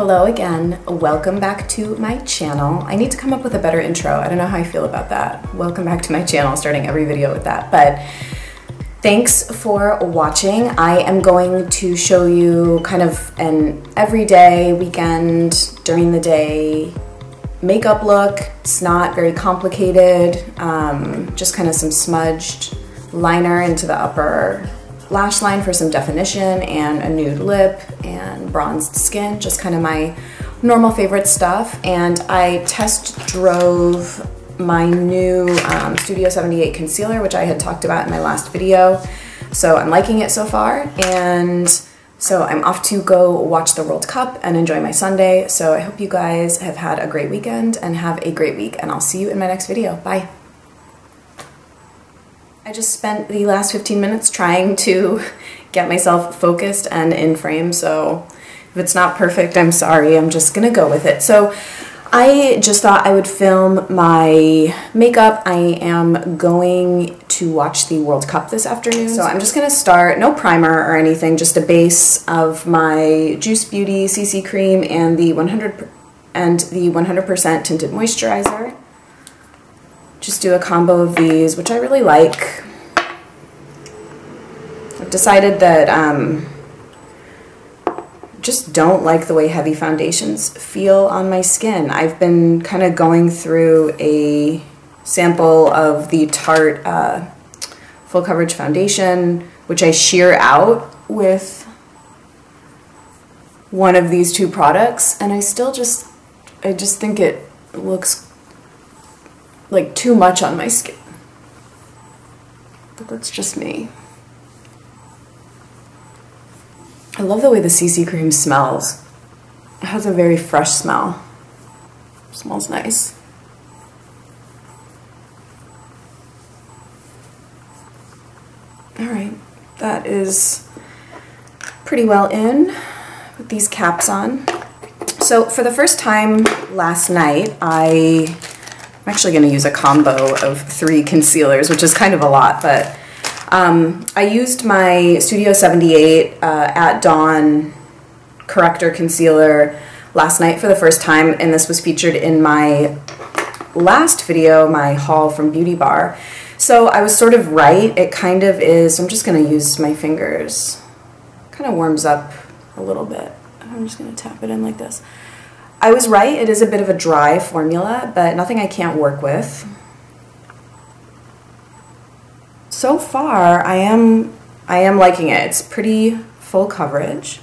Hello again. Welcome back to my channel. I need to come up with a better intro. I don't know how I feel about that. Welcome back to my channel, starting every video with that. But thanks for watching. I am going to show you kind of an everyday, weekend, during the day makeup look. It's not very complicated, just kind of some smudged liner into the upper lash line for some definition and a nude lip and bronzed skin, just kind of my normal favorite stuff. And I test drove my new Studio 78 concealer, which I had talked about in my last video. So I'm liking it so far. And so I'm off to go watch the World Cup and enjoy my Sunday. So I hope you guys have had a great weekend and have a great week, and I'll see you in my next video. Bye. I just spent the last 15 minutes trying to get myself focused and in frame, so if it's not perfect, I'm sorry. I'm just gonna go with it. So I just thought I would film my makeup. I am going to watch the World Cup this afternoon, so I'm just gonna start, no primer or anything, just a base of my Juice Beauty CC cream and the 100% tinted moisturizer. Just do a combo of these, which I really like. I've decided that just don't like the way heavy foundations feel on my skin. I've been kind of going through a sample of the Tarte Full Coverage Foundation, which I sheer out with one of these two products, and I just think it looks like too much on my skin. But that's just me. I love the way the CC cream smells. It has a very fresh smell. It smells nice. Alright, that is pretty well in with these caps on. So for the first time last night, I'm actually going to use a combo of 3 concealers, which is kind of a lot, but I used my Studio 78 At Dawn Corrector Concealer last night for the first time, and this was featured in my last video, my haul from Beauty Bar. So I was sort of right. It kind of is. I'm just going to use my fingers. Kind of warms up a little bit. I'm just going to tap it in like this. I was right, it is a bit of a dry formula, but nothing I can't work with. So far, I am liking it. It's pretty full coverage.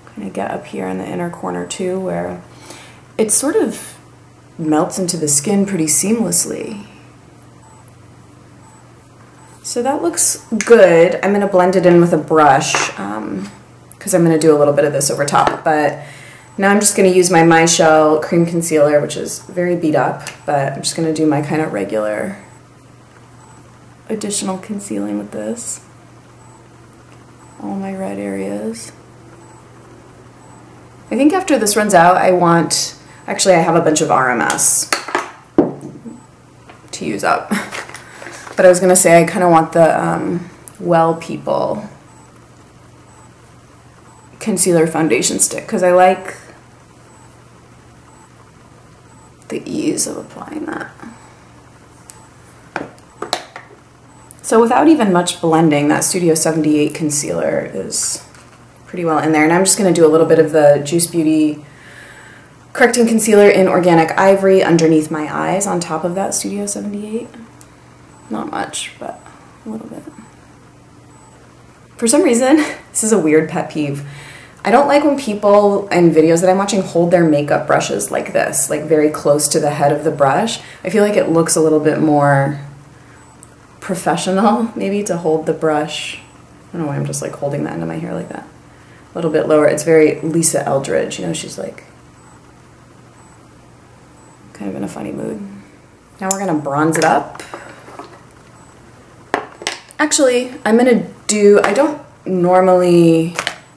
Kind of get up here in the inner corner too, where it sort of melts into the skin pretty seamlessly. So that looks good. I'm gonna blend it in with a brush, because I'm going to do a little bit of this over top, but now I'm just going to use my Mychelle cream concealer, which is very beat up, but I'm just going to do my kind of regular additional concealing with this. All my red areas. I think after this runs out, actually I have a bunch of RMS to use up, but I was going to say I kind of want the Well People concealer foundation stick, because I like the ease of applying that. So without even much blending, that Studio 78 concealer is pretty well in there. And I'm just going to do a little bit of the Juice Beauty Correcting Concealer in Organic Ivory underneath my eyes on top of that Studio 78. Not much, but a little bit. For some reason, this is a weird pet peeve. I don't like when people in videos that I'm watching hold their makeup brushes like this, like very close to the head of the brush. I feel like it looks a little bit more professional, maybe, to hold the brush. I don't know why I'm just like holding the end of my hair like that. A little bit lower. It's very Lisa Eldridge, you know, she's like kind of in a funny mood. Now we're gonna bronze it up. Actually, I'm gonna do, I don't normally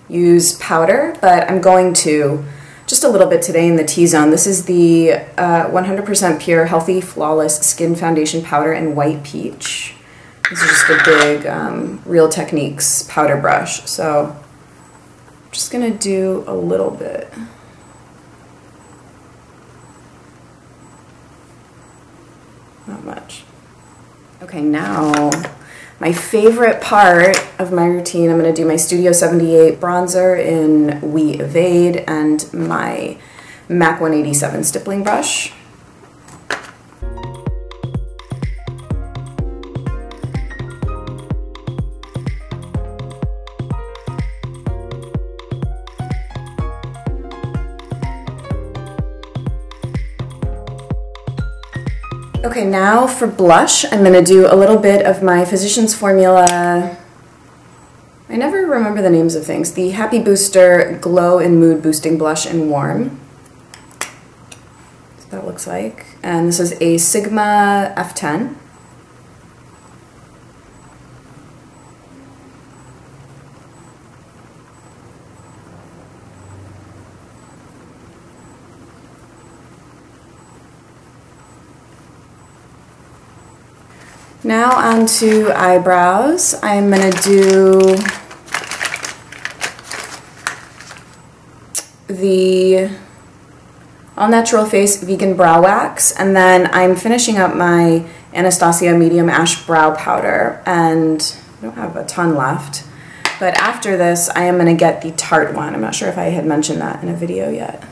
use powder, but I'm going to just a little bit today in the T-zone. This is the 100% Pure Healthy Flawless Skin Foundation Powder in White Peach. This is just a big Real Techniques powder brush. So I'm just gonna do a little bit. Not much. Okay, now my favorite part of my routine, I'm going to do my Studio 78 bronzer in We Evade and my MAC 187 stippling brush. Okay, now for blush, I'm going to do a little bit of my Physicians Formula, I never remember the names of things, the Happy Booster Glow and Mood Boosting Blush in Warm. That's what that looks like. And this is a Sigma F10. Now on to eyebrows. I'm going to do the All Natural Face Vegan Brow Wax, and then I'm finishing up my Anastasia Medium Ash Brow Powder, and I don't have a ton left. But after this, I am going to get the Tarte one. I'm not sure if I had mentioned that in a video yet.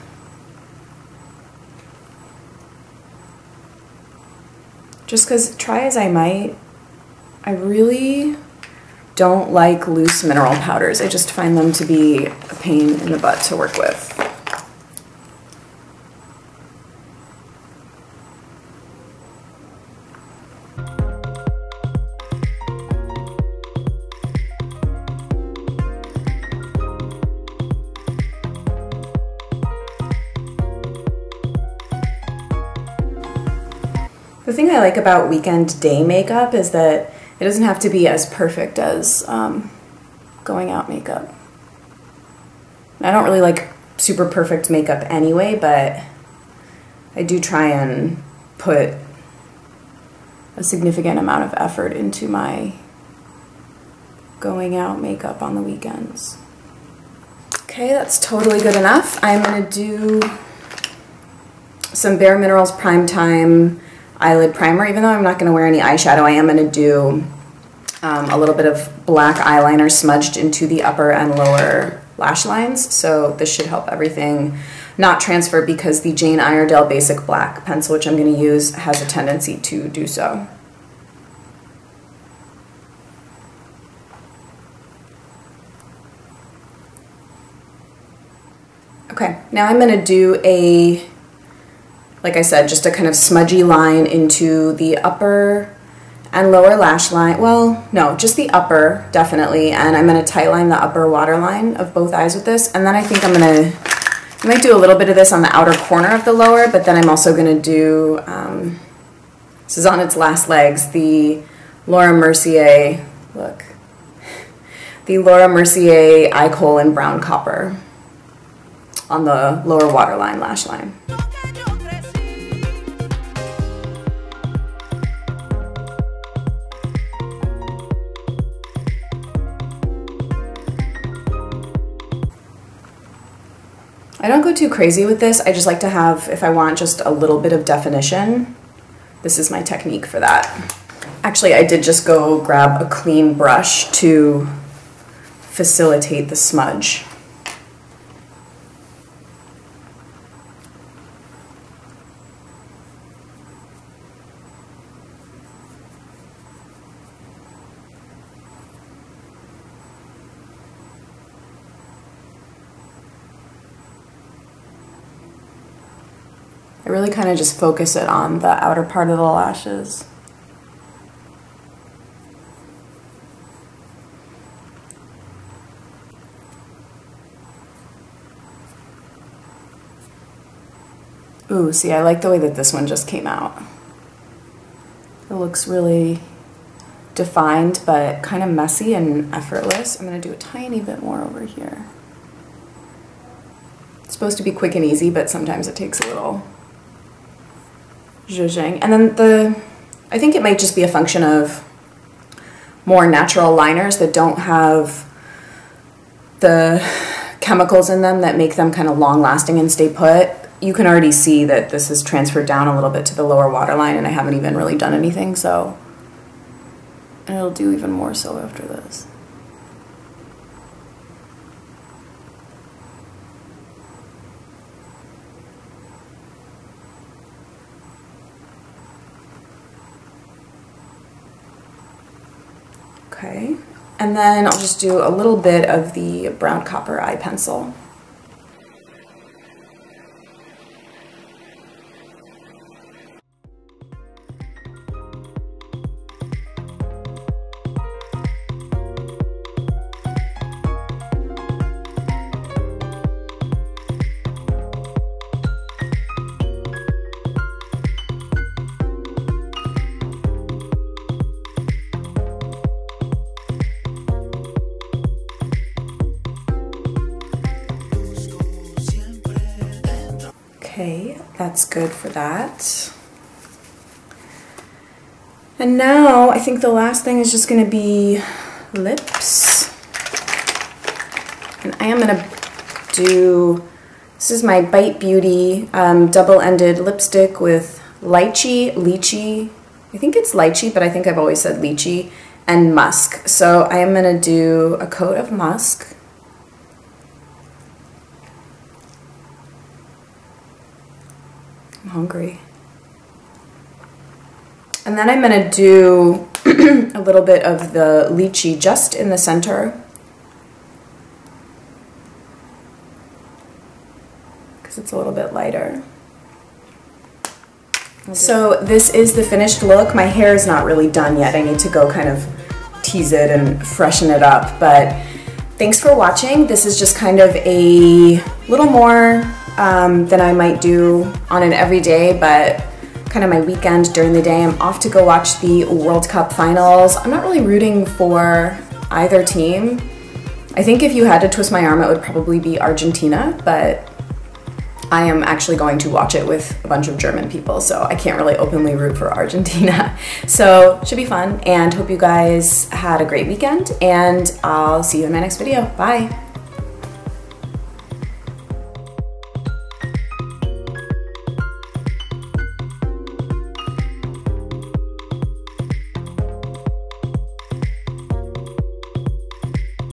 Just because, try as I might, I really don't like loose mineral powders. I just find them to be a pain in the butt to work with. The thing I like about weekend day makeup is that it doesn't have to be as perfect as going out makeup. I don't really like super perfect makeup anyway, but I do try and put a significant amount of effort into my going out makeup on the weekends. Okay, that's totally good enough. I'm gonna do some Bare Minerals Prime Time eyelid primer. Even though I'm not going to wear any eyeshadow, I am going to do a little bit of black eyeliner smudged into the upper and lower lash lines. So this should help everything not transfer, because the Jane Iredale Basic Black pencil, which I'm going to use, has a tendency to do so. Okay, now I'm going to do a, like I said, just a kind of smudgy line into the upper and lower lash line. Well, no, just the upper, definitely. And I'm going to tightline the upper waterline of both eyes with this. And then I think I might do a little bit of this on the outer corner of the lower, but then I'm also going to do, this is on its last legs, the Laura Mercier, look, the Laura Mercier Eye Kohl in Brown Copper on the lower waterline lash line. I don't go too crazy with this. I just like to have, if I want just a little bit of definition, this is my technique for that. Actually, I did just go grab a clean brush to facilitate the smudge. I really kind of just focus it on the outer part of the lashes. Ooh, see, I like the way that this one just came out. It looks really defined, but kind of messy and effortless. I'm going to do a tiny bit more over here. It's supposed to be quick and easy, but sometimes it takes a little zhuzhing. And then I think it might just be a function of more natural liners that don't have the chemicals in them that make them kind of long lasting and stay put. You can already see that this has transferred down a little bit to the lower waterline, and I haven't even really done anything, so, and it'll do even more so after this. Okay, and then I'll just do a little bit of the brown copper eye pencil. Okay, that's good for that. And now I think the last thing is just going to be lips. And I am going to do, this is my Bite Beauty double-ended lipstick with lychee, I think it's lychee, but I think I've always said lychee, and musk. So I am going to do a coat of musk. I'm hungry. And then I'm going to do a little bit of the lychee just in the center, because it's a little bit lighter. So this is the finished look. My hair is not really done yet. I need to go kind of tease it and freshen it up, but thanks for watching. This is just kind of a little more than I might do on an everyday, but kind of my weekend during the day. I'm off to go watch the World Cup finals. I'm not really rooting for either team. I think if you had to twist my arm, it would probably be Argentina, but I am actually going to watch it with a bunch of German people, so I can't really openly root for Argentina. So should be fun, and hope you guys had a great weekend, and I'll see you in my next video. Bye.